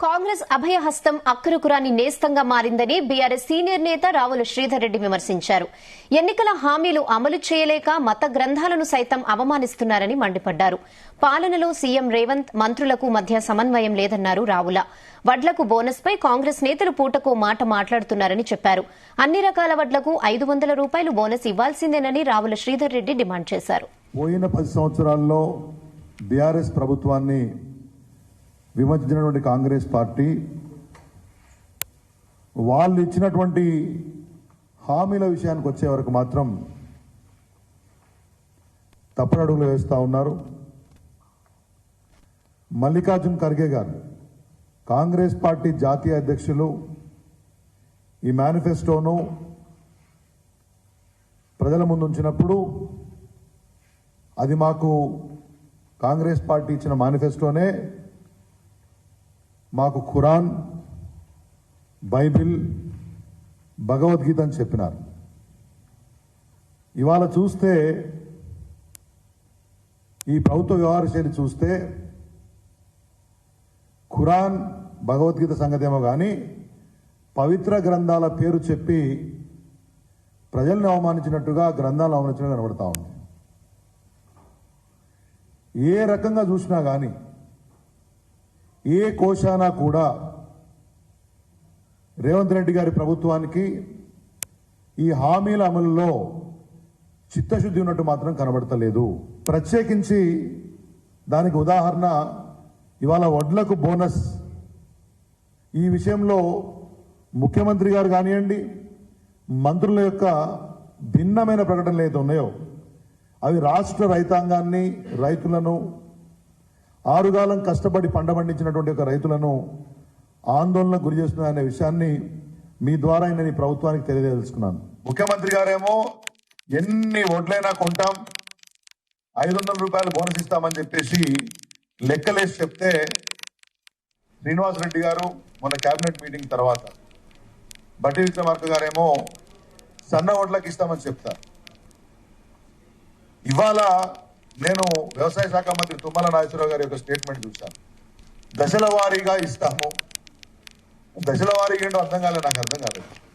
కాంగ్రెస్ అభయహస్తం అక్కరకురాని నేస్తంగా మారిందని BRS senior నేత రావుల శ్రీధర్ రెడ్డి విమర్శించారు. ఎన్నికల హామీలు అమలు చేయలేక మత గ్రంథాలను సైతం అవమానిస్తున్నారని మండిపడ్డారు. పాలనలో సీఎం రేవంత్ మంత్రులకు మధ్య సమన్వయం లేదన్నారు రావుల. వడ్లకు బోనస్పై కాంగ్రెస్ నేతలు పూటకో మాట మాట్లాడుతున్నారని చెప్పారు. అన్ని రకాల వడ్లకు 500 రూపాయలు బోనస్ ఇవ్వాల్సిందేనని రావుల శ్రీధర్ రెడ్డి డిమాండ్ చేశారు. పోయిన 10 సంవత్సరాల్లో బీఆర్ఎస్ ప్రభుత్వాన్ని విమర్శించినటువంటి కాంగ్రెస్ పార్టీ వాళ్ళు ఇచ్చినటువంటి హామీల విషయానికి వచ్చే వరకు మాత్రం తప్పడడుగులు వేస్తూ ఉన్నారు. మల్లికార్జున్ ఖర్గే గారు కాంగ్రెస్ పార్టీ జాతీయ అధ్యక్షులు ఈ మేనిఫెస్టోను ప్రజల ముందు ఉంచినప్పుడు అది మాకు కాంగ్రెస్ పార్టీ ఇచ్చిన మేనిఫెస్టోనే మాకు ఖురాన్, బైబిల్, భగవద్గీత అని చెప్పినారు. ఇవాళ చూస్తే ఈ ప్రభుత్వ వ్యవహార శైలి చూస్తే ఖురాన్, భగవద్గీత సంగతేమో కానీ పవిత్ర గ్రంథాల పేరు చెప్పి ప్రజల్ని అవమానించినట్టుగా గ్రంథాలను అవమానించినట్టు కనబడతా ఉంది. ఏ రకంగా చూసినా కానీ ఏ కోశానా కూడా రేవంత్ రెడ్డి గారి ప్రభుత్వానికి ఈ హామీల అమలులో చిత్తశుద్ధి ఉన్నట్టు మాత్రం కనబడతలేదు. ప్రత్యేకించి దానికి ఉదాహరణ ఇవాళ వడ్లకు బోనస్ ఈ విషయంలో ముఖ్యమంత్రి గారు కానివ్వండి, మంత్రుల యొక్క భిన్నమైన ప్రకటనలు ఏదైతే ఉన్నాయో అవి రాష్ట్ర రైతాంగాన్ని, రైతులను, ఆరుగాలం కష్టపడి పంట పండించినటువంటి ఒక రైతులను ఆందోళనకు గురి చేస్తున్నాయనే విషయాన్ని మీ ద్వారా నేను ఈ ప్రభుత్వానికి తెలియజేసుకున్నాను. ముఖ్యమంత్రి గారేమో ఎన్ని ఓట్లైనా కొంటాం, 500 రూపాయలు బోనస్ ఇస్తామని చెప్పేసి లెక్కలేసి చెప్తే శ్రీనివాసరెడ్డి గారు మొన్న కేబినెట్ మీటింగ్ తర్వాత బట్టి విక్రమార్క గారేమో సన్న ఓట్లకు ఇస్తామని చెప్తారు. ఇవాళ నేను వ్యవసాయ శాఖ మంత్రి తుమ్మల నాగేశ్వరరావు గారి యొక్క స్టేట్మెంట్ చూశాను. దశల వారీగా ఇస్తాము. దశల వారీగా ఏంటో అర్థం కాలేదు, నాకు అర్థం కాలేదు.